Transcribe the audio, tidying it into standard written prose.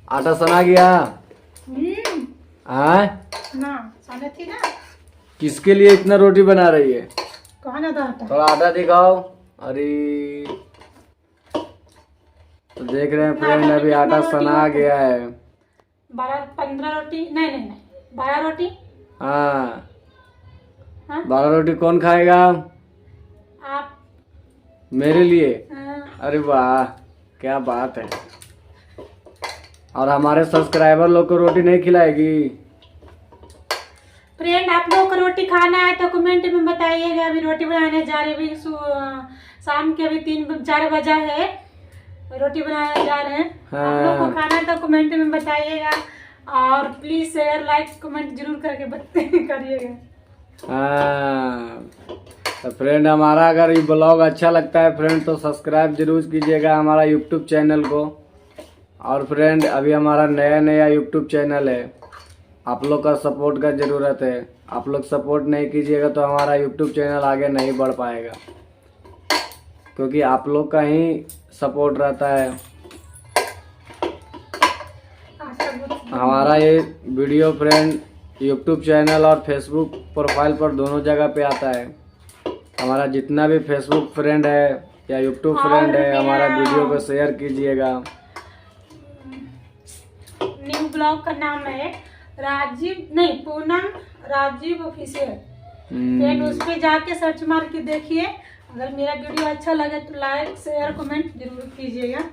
आटा सना गया? हाँ ना साने थी ना। किसके लिए इतना रोटी बना रही है? कौन था आटा? थोड़ा आटा दिखाओ। अरे तो देख रहे हैं फ्रेंड, अभी आटा सना गया है। 12-15 रोटी नहीं नहीं नहीं 12 रोटी। हाँ हाँ? 12 रोटी कौन खाएगा? आप। मेरे लिए? हाँ। अरे वाह, क्या बात है। और हमारे सब्सक्राइबर लोग को रोटी नहीं खिलाएगी? फ्रेंड आप लोग को रोटी खाना है तो कमेंट में बताइएगा। अभी रोटी बनाने जा रहे हैं। अभी शाम के अभी 3-4 बजा है, रोटी बनाने जा रहे हैं। आप लोग को खाना है तो कमेंट में बताइएगा। और प्लीज शेयर लाइक कमेंट जरूर करके करिएगा। हाँ तो फ्रेंड, हमारा अगर ये ब्लॉग अच्छा लगता है फ्रेंड तो सब्सक्राइब जरूर कीजिएगा हमारा यूट्यूब चैनल को। और फ्रेंड अभी हमारा नया यूट्यूब चैनल है, आप लोग का सपोर्ट का ज़रूरत है। आप लोग सपोर्ट नहीं कीजिएगा तो हमारा यूट्यूब चैनल आगे नहीं बढ़ पाएगा, क्योंकि आप लोग का ही सपोर्ट रहता है। हमारा ये वीडियो फ्रेंड यूट्यूब चैनल और फेसबुक प्रोफाइल पर दोनों जगह पे आता है। हमारा जितना भी फेसबुक फ्रेंड है या यूट्यूब फ्रेंड है, हमारा वीडियो को शेयर कीजिएगा। न्यू ब्लॉग का नाम है पूनम राजीव ऑफिशियल। फ्रेंड उस पे जाके सर्च मार के देखिए। अगर मेरा वीडियो अच्छा लगे तो लाइक शेयर कमेंट जरूर कीजिएगा।